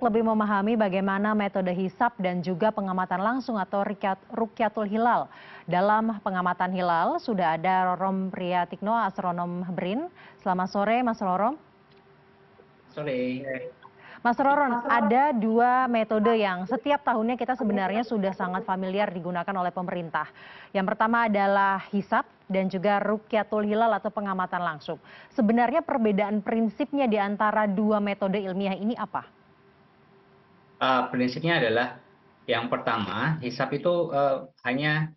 Lebih memahami bagaimana metode hisap dan juga pengamatan langsung atau Rukyatul Hilal. Dalam pengamatan hilal sudah ada Rorom Priatikno, astronom BRIN. Selamat sore Mas Rorom. Sore. Mas Rorom, ada dua metode yang setiap tahunnya kita sebenarnya sudah sangat familiar digunakan oleh pemerintah. Yang pertama adalah hisap dan juga Rukyatul Hilal atau pengamatan langsung. Sebenarnya perbedaan prinsipnya di antara dua metode ilmiah ini apa? Prinsipnya adalah yang pertama, hisap itu hanya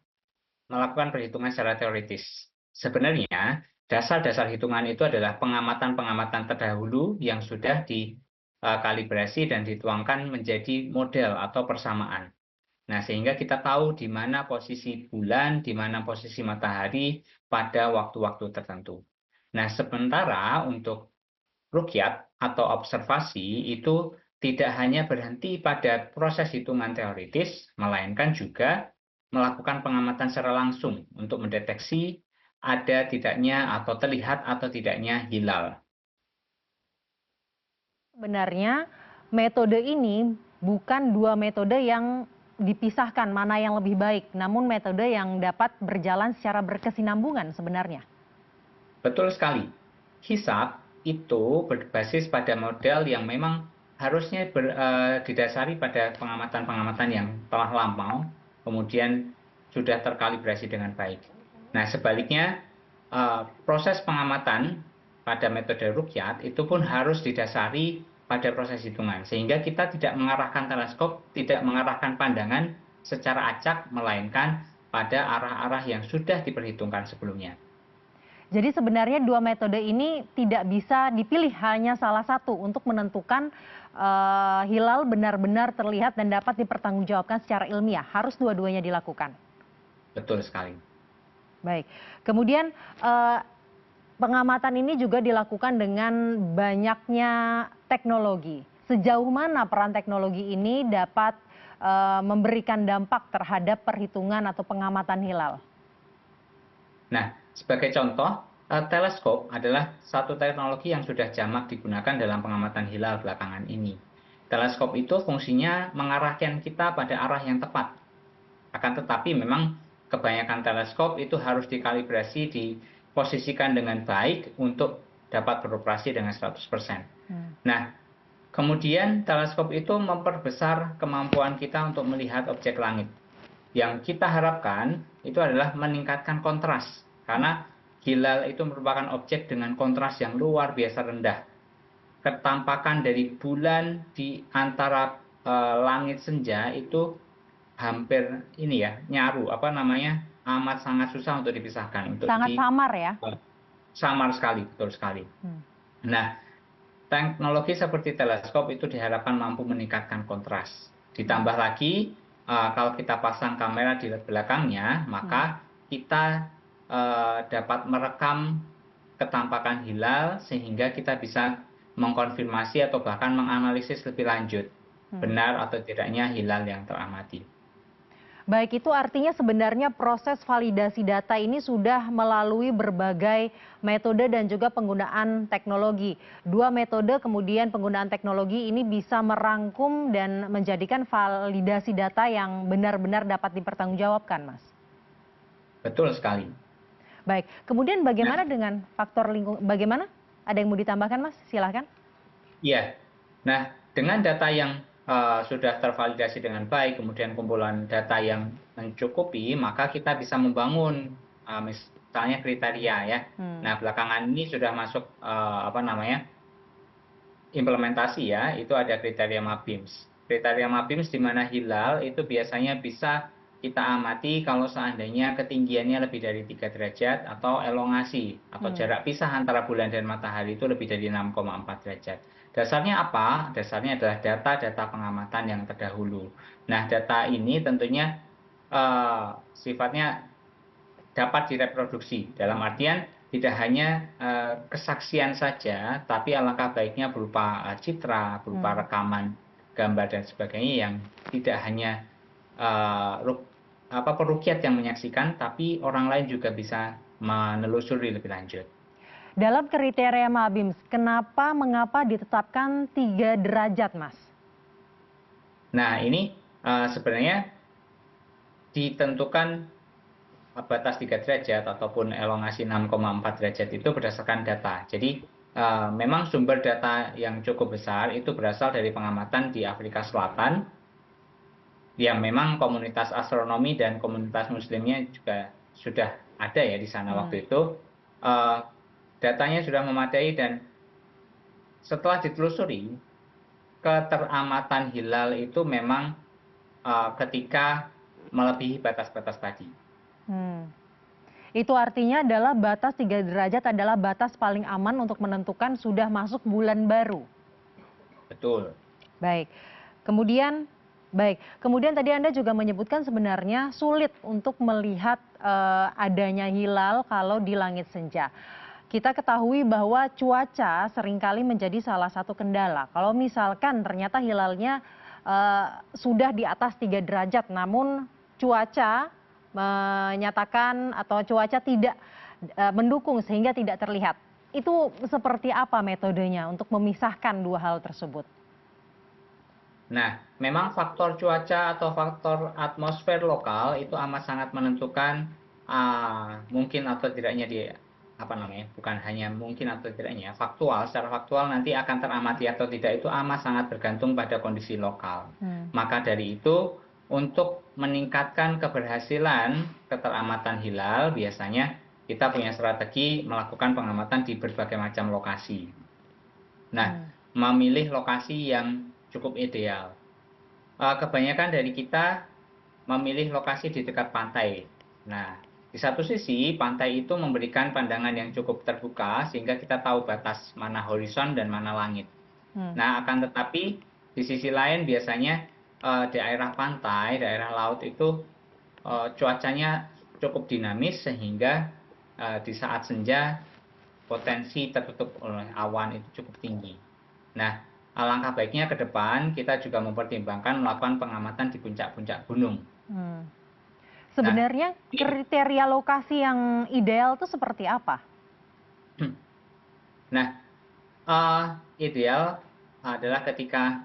melakukan perhitungan secara teoritis. Sebenarnya dasar-dasar hitungan itu adalah pengamatan-pengamatan terdahulu yang sudah dikalibrasi dan dituangkan menjadi model atau persamaan. Nah, sehingga kita tahu di mana posisi bulan, di mana posisi matahari pada waktu-waktu tertentu. Nah, sementara untuk rukyat atau observasi itu tidak hanya berhenti pada proses hitungan teoritis, melainkan juga melakukan pengamatan secara langsung untuk mendeteksi ada tidaknya atau terlihat atau tidaknya hilal. Sebenarnya metode ini bukan dua metode yang dipisahkan mana yang lebih baik, namun metode yang dapat berjalan secara berkesinambungan sebenarnya. Betul sekali. Hisab itu berbasis pada model yang memang harusnya didasari pada pengamatan-pengamatan yang telah lampau, kemudian sudah terkalibrasi dengan baik. Nah, sebaliknya, proses pengamatan pada metode rukyat itu pun harus didasari pada proses hitungan, sehingga kita tidak mengarahkan teleskop, tidak mengarahkan pandangan secara acak, melainkan pada arah-arah yang sudah diperhitungkan sebelumnya. Jadi sebenarnya dua metode ini tidak bisa dipilih hanya salah satu untuk menentukan hilal benar-benar terlihat dan dapat dipertanggungjawabkan secara ilmiah. Harus dua-duanya dilakukan. Betul sekali. Baik. Kemudian pengamatan ini juga dilakukan dengan banyaknya teknologi. Sejauh mana peran teknologi ini dapat memberikan dampak terhadap perhitungan atau pengamatan hilal? Nah, sebagai contoh, teleskop adalah satu teknologi yang sudah jamak digunakan dalam pengamatan hilal belakangan ini. Teleskop itu fungsinya mengarahkan kita pada arah yang tepat. Akan tetapi memang kebanyakan teleskop itu harus dikalibrasi, diposisikan dengan baik untuk dapat beroperasi dengan 100%. Nah, kemudian teleskop itu memperbesar kemampuan kita untuk melihat objek langit. Yang kita harapkan itu adalah meningkatkan kontras, karena hilal itu merupakan objek dengan kontras yang luar biasa rendah. Ketampakan dari bulan di antara langit senja itu hampir nyaru, amat sangat susah untuk dipisahkan. Sangat samar ya? Samar sekali, betul sekali. Nah, teknologi seperti teleskop itu diharapkan mampu meningkatkan kontras. Ditambah lagi, kalau kita pasang kamera di belakangnya, maka kita dapat merekam ketampakan hilal sehingga kita bisa mengkonfirmasi atau bahkan menganalisis lebih lanjut benar atau tidaknya hilal yang teramati. Baik, itu artinya sebenarnya proses validasi data ini sudah melalui berbagai metode dan juga penggunaan teknologi. Dua metode kemudian penggunaan teknologi ini bisa merangkum dan menjadikan validasi data yang benar-benar dapat dipertanggungjawabkan, Mas. Betul sekali. Baik, kemudian bagaimana dengan faktor lingkungan? Bagaimana? Ada yang mau ditambahkan, Mas? Silahkan. Iya. Nah, dengan data yang sudah tervalidasi dengan baik, kemudian kumpulan data yang mencukupi, maka kita bisa membangun misalnya kriteria ya. Nah, belakangan ini sudah masuk implementasi ya, itu ada kriteria MABIMS. Kriteria MABIMS di mana hilal itu biasanya bisa kita amati kalau seandainya ketinggiannya lebih dari 3 derajat atau elongasi atau jarak pisah antara bulan dan matahari itu lebih dari 6,4 derajat. Dasarnya apa? Dasarnya adalah data-data pengamatan yang terdahulu. Nah, data ini tentunya sifatnya dapat direproduksi. Dalam artian tidak hanya kesaksian saja, tapi alangkah baiknya berupa citra, berupa rekaman, gambar dan sebagainya yang tidak hanya perukyat yang menyaksikan, tapi orang lain juga bisa menelusuri lebih lanjut. Dalam kriteria MABIMS, mengapa ditetapkan 3 derajat, Mas? Nah, ini sebenarnya ditentukan batas 3 derajat ataupun elongasi 6,4 derajat itu berdasarkan data. Jadi memang sumber data yang cukup besar itu berasal dari pengamatan di Afrika Selatan, yang memang komunitas astronomi dan komunitas muslimnya juga sudah ada ya di sana waktu itu. Datanya sudah memadai dan setelah ditelusuri, keteramatan hilal itu memang ketika melebihi batas-batas tadi. Itu artinya adalah batas 3 derajat adalah batas paling aman untuk menentukan sudah masuk bulan baru. Betul. Baik. Kemudian tadi Anda juga menyebutkan sebenarnya sulit untuk melihat adanya hilal kalau di langit senja. Kita ketahui bahwa cuaca seringkali menjadi salah satu kendala. Kalau misalkan ternyata hilalnya sudah di atas 3 derajat, namun cuaca menyatakan atau cuaca tidak mendukung sehingga tidak terlihat. Itu seperti apa metodenya untuk memisahkan dua hal tersebut? Nah, memang faktor cuaca atau faktor atmosfer lokal itu amat sangat menentukan mungkin atau tidaknya bukan hanya mungkin atau tidaknya, secara faktual nanti akan teramati atau tidak itu amat sangat bergantung pada kondisi lokal. Maka dari itu, untuk meningkatkan keberhasilan keteramatan hilal, biasanya kita punya strategi melakukan pengamatan di berbagai macam lokasi. Nah, memilih lokasi yang cukup ideal. Kebanyakan dari kita memilih lokasi di dekat pantai. Nah, di satu sisi pantai itu memberikan pandangan yang cukup terbuka sehingga kita tahu batas mana horizon dan mana langit. Nah, akan tetapi di sisi lain biasanya daerah pantai, daerah laut itu cuacanya cukup dinamis sehingga di saat senja potensi tertutup oleh awan itu cukup tinggi. Nah, alangkah baiknya ke depan kita juga mempertimbangkan melakukan pengamatan di puncak-puncak gunung. Sebenarnya kriteria lokasi yang ideal itu seperti apa? Nah, ideal adalah ketika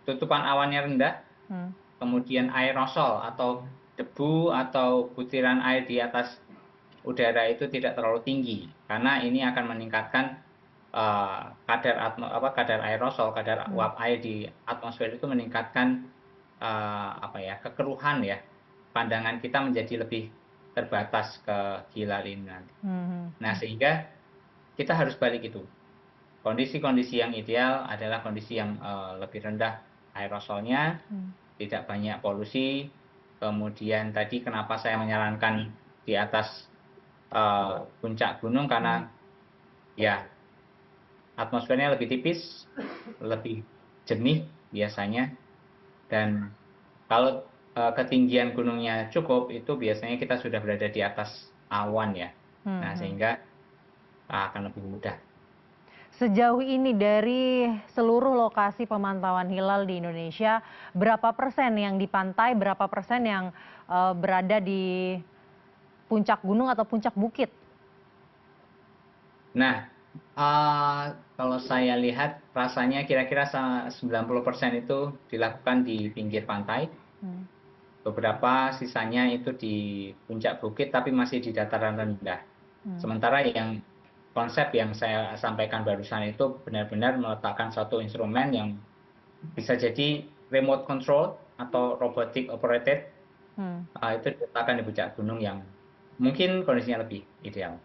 tutupan awannya rendah, kemudian aerosol atau debu atau butiran air di atas udara itu tidak terlalu tinggi, karena ini akan meningkatkan kadar aerosol, kadar uap air di atmosfer itu meningkatkan kekeruhan ya. Pandangan kita menjadi lebih terbatas ke hilal ini nanti. Nah, sehingga kita harus balik itu. Kondisi-kondisi yang ideal adalah kondisi yang lebih rendah aerosolnya, tidak banyak polusi. Kemudian tadi kenapa saya menyarankan di atas puncak gunung, karena ya atmosfernya lebih tipis, lebih jernih biasanya, dan kalau ketinggian gunungnya cukup, itu biasanya kita sudah berada di atas awan ya. Nah, sehingga akan lebih mudah. Sejauh ini dari seluruh lokasi pemantauan hilal di Indonesia, berapa persen yang di pantai, berapa persen yang berada di puncak gunung atau puncak bukit? Nah, kalau saya lihat rasanya kira-kira 90% itu dilakukan di pinggir pantai. Beberapa sisanya itu di puncak bukit tapi masih di dataran rendah. Sementara yang konsep yang saya sampaikan barusan itu benar-benar meletakkan satu instrumen yang bisa jadi remote control atau robotic operated, itu diletakkan di puncak gunung yang mungkin kondisinya lebih ideal.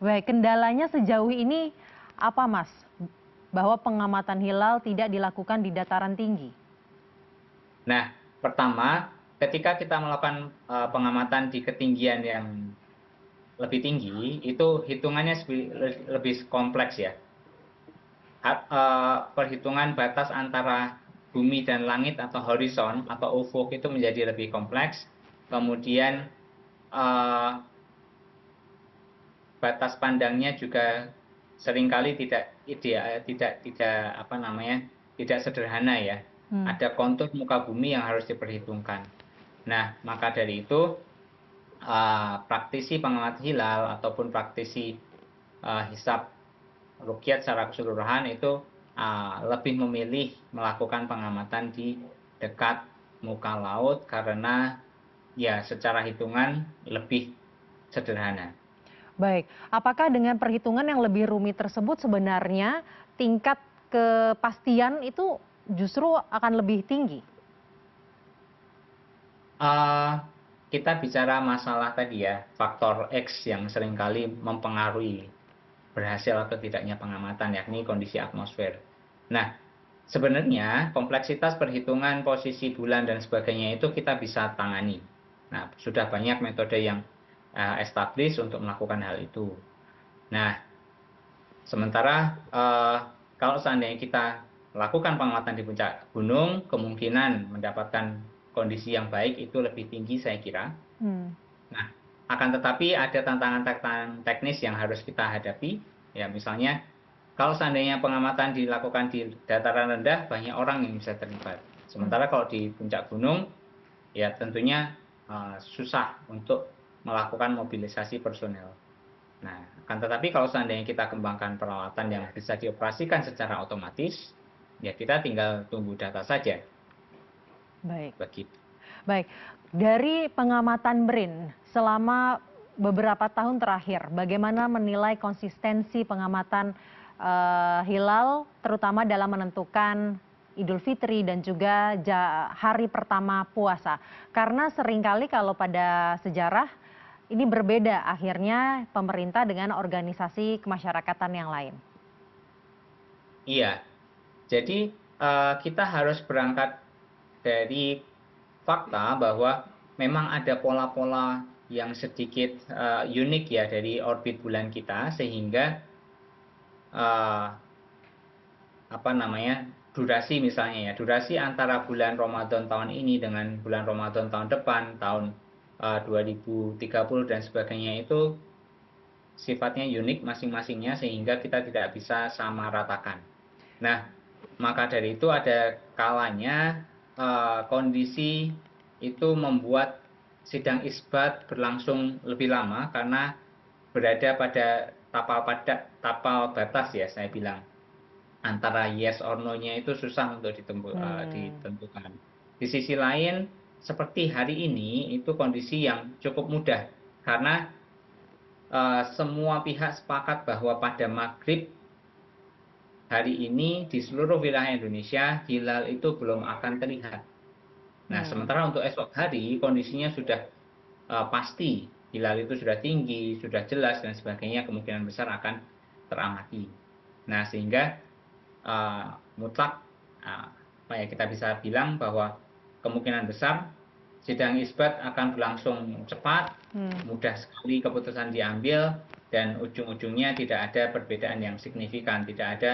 Baik, kendalanya sejauh ini apa, Mas? Bahwa pengamatan hilal tidak dilakukan di dataran tinggi. Nah, pertama, ketika kita melakukan pengamatan di ketinggian yang lebih tinggi, itu hitungannya lebih kompleks ya. Perhitungan batas antara bumi dan langit atau horizon atau ufuk itu menjadi lebih kompleks. Kemudian batas pandangnya juga seringkali tidak sederhana ya. Ada kontur muka bumi yang harus diperhitungkan. Nah, maka dari itu praktisi pengamat hilal ataupun praktisi hisab ruqyat secara keseluruhan itu lebih memilih melakukan pengamatan di dekat muka laut karena ya secara hitungan lebih sederhana. Baik, apakah dengan perhitungan yang lebih rumit tersebut sebenarnya tingkat kepastian itu justru akan lebih tinggi? Eh, kita bicara masalah tadi ya, faktor X yang seringkali mempengaruhi berhasil atau tidaknya pengamatan, yakni kondisi atmosfer. Nah, sebenarnya kompleksitas perhitungan posisi bulan dan sebagainya itu kita bisa tangani. Nah, sudah banyak metode yang established untuk melakukan hal itu. Nah, sementara kalau seandainya kita lakukan pengamatan di puncak gunung, kemungkinan mendapatkan kondisi yang baik itu lebih tinggi saya kira. Hmm. Nah, akan tetapi ada tantangan-tantangan teknis yang harus kita hadapi. Ya, misalnya kalau seandainya pengamatan dilakukan di dataran rendah, banyak orang yang bisa terlibat. Sementara kalau di puncak gunung, ya tentunya susah untuk melakukan mobilisasi personel. Nah, akan tetapi kalau seandainya kita kembangkan peralatan yang bisa dioperasikan secara otomatis, ya kita tinggal tunggu data saja. Baik. Begitu. Baik, dari pengamatan BRIN selama beberapa tahun terakhir, bagaimana menilai konsistensi pengamatan hilal, terutama dalam menentukan Idul Fitri dan juga hari pertama puasa? Karena seringkali kalau pada sejarah ini berbeda akhirnya pemerintah dengan organisasi kemasyarakatan yang lain. Iya, jadi kita harus berangkat dari fakta bahwa memang ada pola-pola yang sedikit unik ya dari orbit bulan kita sehingga uh, apa namanya durasi misalnya ya durasi antara bulan Ramadan tahun ini dengan bulan Ramadan tahun depan tahun 2030 dan sebagainya itu sifatnya unik masing-masingnya sehingga kita tidak bisa sama ratakan. Nah, maka dari itu ada kalanya kondisi itu membuat sidang isbat berlangsung lebih lama karena berada pada tapal batas ya saya bilang antara yes or no-nya itu susah untuk ditentukan. Di sisi lain seperti hari ini itu kondisi yang cukup mudah karena semua pihak sepakat bahwa pada maghrib hari ini di seluruh wilayah Indonesia hilal itu belum akan terlihat. Nah, sementara untuk esok hari kondisinya sudah pasti hilal itu sudah tinggi, sudah jelas dan sebagainya kemungkinan besar akan teramati. Nah, sehingga mutlak apa ya kita bisa bilang bahwa kemungkinan besar sidang isbat akan berlangsung cepat, mudah sekali keputusan diambil dan ujung-ujungnya tidak ada perbedaan yang signifikan, tidak ada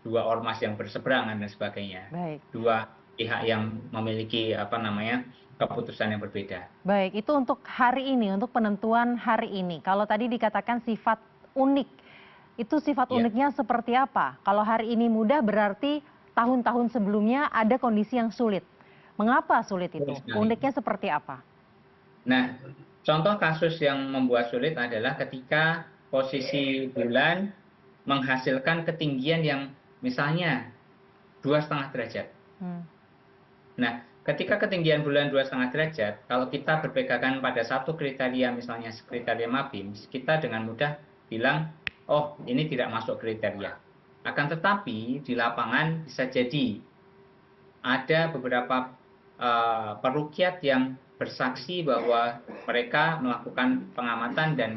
dua ormas yang berseberangan dan sebagainya. Baik. Dua pihak yang memiliki apa namanya keputusan yang berbeda. Baik, itu untuk hari ini, untuk penentuan hari ini. Kalau tadi dikatakan sifat unik, itu sifat uniknya seperti apa? Kalau hari ini mudah berarti tahun-tahun sebelumnya ada kondisi yang sulit. Mengapa sulit itu? Uniknya seperti apa? Nah, contoh kasus yang membuat sulit adalah ketika posisi bulan menghasilkan ketinggian yang misalnya 2,5 derajat. Nah, ketika ketinggian bulan 2,5 derajat, kalau kita berpegangan pada satu kriteria, misalnya kriteria MABIMS, kita dengan mudah bilang, oh ini tidak masuk kriteria. Akan tetapi di lapangan bisa jadi ada beberapa perukiat yang bersaksi bahwa mereka melakukan pengamatan dan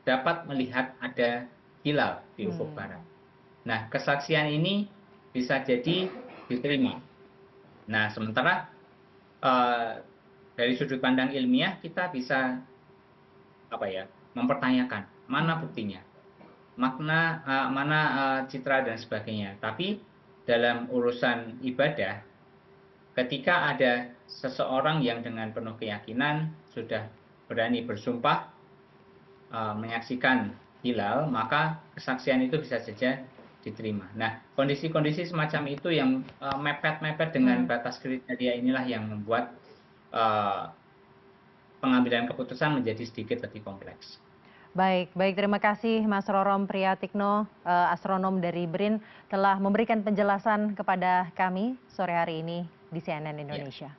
dapat melihat ada hilal di ufuk barat. Nah, kesaksian ini bisa jadi diterima. Nah, sementara dari sudut pandang ilmiah kita bisa mempertanyakan mana buktinya, mana citra dan sebagainya. Tapi dalam urusan ibadah, ketika ada seseorang yang dengan penuh keyakinan sudah berani bersumpah menyaksikan hilal, maka kesaksian itu bisa saja diterima. Nah, kondisi-kondisi semacam itu yang mepet-mepet dengan batas kriteria inilah yang membuat pengambilan keputusan menjadi sedikit lebih kompleks. Baik, baik. Terima kasih Mas Rorom Priyatikno, astronom dari BRIN, telah memberikan penjelasan kepada kami sore hari ini di CNN Ya. Indonesia.